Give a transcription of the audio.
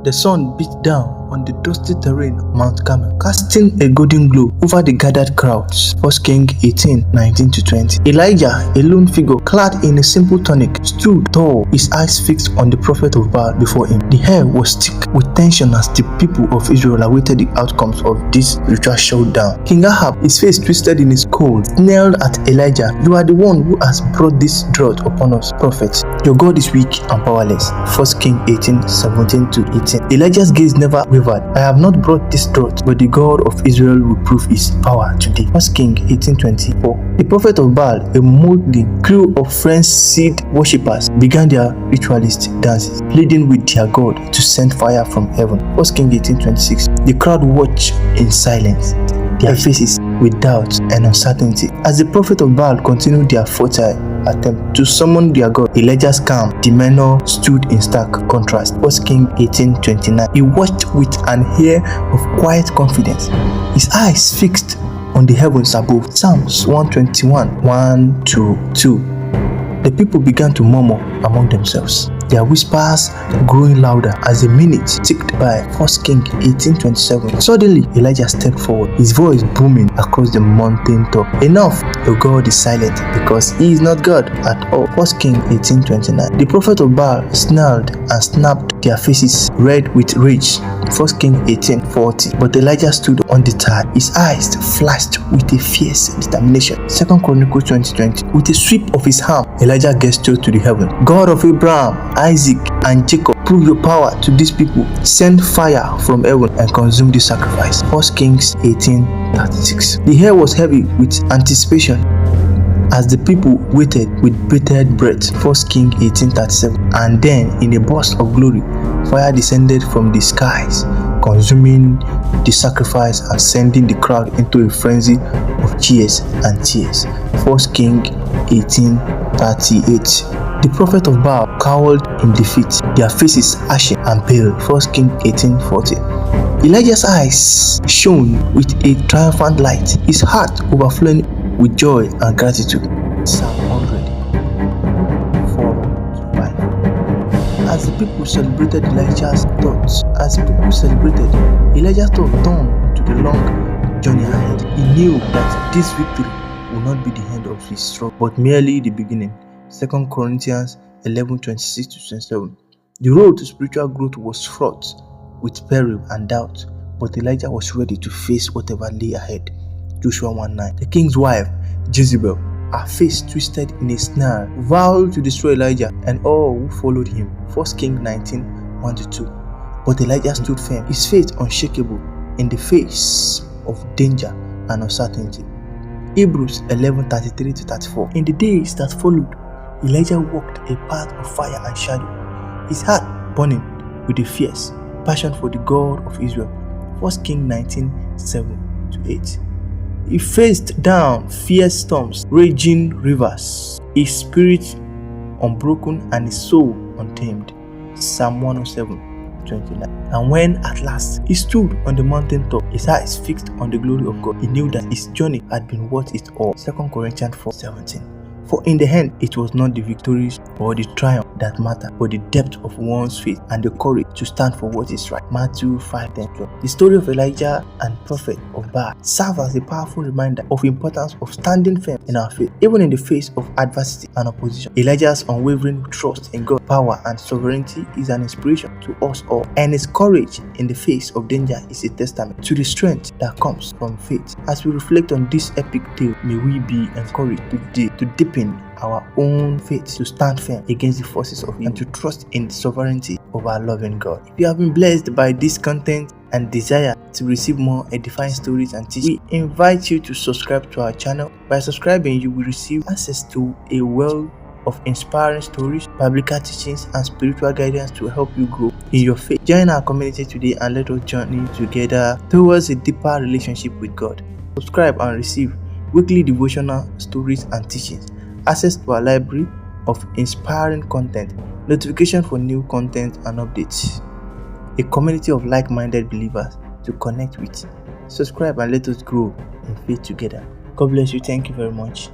the sun beat down on the dusty terrain of Mount Carmel, casting a golden glow over the gathered crowds. 1 Kings 18, 19-20. Elijah, a lone figure clad in a simple tunic, stood tall, his eyes fixed on the prophet of Baal before him. The air was thick with tension as the people of Israel awaited the outcomes of this spiritual showdown. King Ahab, his face twisted in his cold, snarled at Elijah, "You are the one who has brought this drought upon us, prophet. Your God is weak and powerless." 1 Kings 18, 17-18. Elijah's gaze never wavered. "I have not brought this drought, but the God of Israel will prove his power today." 1 Kings 18:24. The prophet of Baal, a motley crew of frenzied worshippers, began their ritualistic dances, pleading with their God to send fire from heaven. 1 Kings 18:26. The crowd watched in silence, their faces with doubt and uncertainty, as the prophet of Baal continued their futile attempt to summon their God. Elijah's calm demeanor stood in stark contrast. 1 Kings 18:29. He watched with an air of quiet confidence, his eyes fixed on the heavens above. Psalms 121, 1-2. The people began to murmur among themselves, their whispers growing louder as the minutes ticked by. 1 Kings 18:27. Suddenly, Elijah stepped forward, his voice booming across the mountain top. "Enough! Your God is silent because he is not God at all." 1 Kings 18:29. The prophet of Baal snarled and snapped, their faces red with rage. 1 Kings 18:40. But Elijah stood undeterred, his eyes flashed with a fierce determination. 2 Chronicles 20:20. With a sweep of his arm, Elijah gestured to the heaven. "God of Abraham, Isaac, and Jacob, prove your power to these people. Send fire from heaven and consume the sacrifice." 1 Kings 18:36. The air was heavy with anticipation as the people waited with bated breath. 1 Kings 18:37. And then, in a burst of glory, fire descended from the skies, consuming the sacrifice and sending the crowd into a frenzy of cheers and tears. 1 Kings 18:38. The prophet of Baal cowered in defeat, their faces ashen and pale. 1 Kings 18:40. Elijah's eyes shone with a triumphant light, his heart overflowing with joy and gratitude. Psalm 100, 4-5. As the people celebrated Elijah's thoughts, Elijah's thought turned to the long journey ahead. He knew that this victory would not be the end of his struggle, but merely the beginning. 2 Corinthians 11:26-27. The road to spiritual growth was fraught with peril and doubt, but Elijah was ready to face whatever lay ahead. Joshua 1:9. The king's wife, Jezebel, her face twisted in a snare, vowed to destroy Elijah and all who followed him. 1 Kings 19:1-2. But Elijah stood firm, his faith unshakable in the face of danger and uncertainty. Hebrews 11:33-34. In the days that followed, Elijah walked a path of fire and shadow, his heart burning with a fierce passion for the God of Israel. 1 Kings 19:7-8. He faced down fierce storms, raging rivers, his spirit unbroken and his soul untamed. Psalm 107:29. And when at last he stood on the mountain top, his eyes fixed on the glory of God, he knew that his journey had been worth it all. 2 Corinthians 4:17. For in the end, it was not the victories or the triumph that mattered, but the depth of one's faith and the courage to stand for what is right. Matthew 5:10-12. The story of Elijah and prophet of Baal serves as a powerful reminder of the importance of standing firm in our faith, even in the face of adversity and opposition. Elijah's unwavering trust in God's power and sovereignty is an inspiration to us all, and his courage in the face of danger is a testament to the strength that comes from faith. As we reflect on this epic tale, may we be encouraged to deepen our own faith, to stand firm against the forces of evil, and to trust in the sovereignty of our loving God. If you have been blessed by this content and desire to receive more edifying stories and teachings, we invite you to subscribe to our channel. By subscribing, you will receive access to a wealth of inspiring stories, biblical teachings, and spiritual guidance to help you grow in your faith. Join our community today and let us journey together towards a deeper relationship with God. Subscribe and receive weekly devotional stories and teachings, access to our library of inspiring content, notification for new content and updates, a community of like-minded believers to connect with. Subscribe and let us grow in faith together. God bless you. Thank you very much.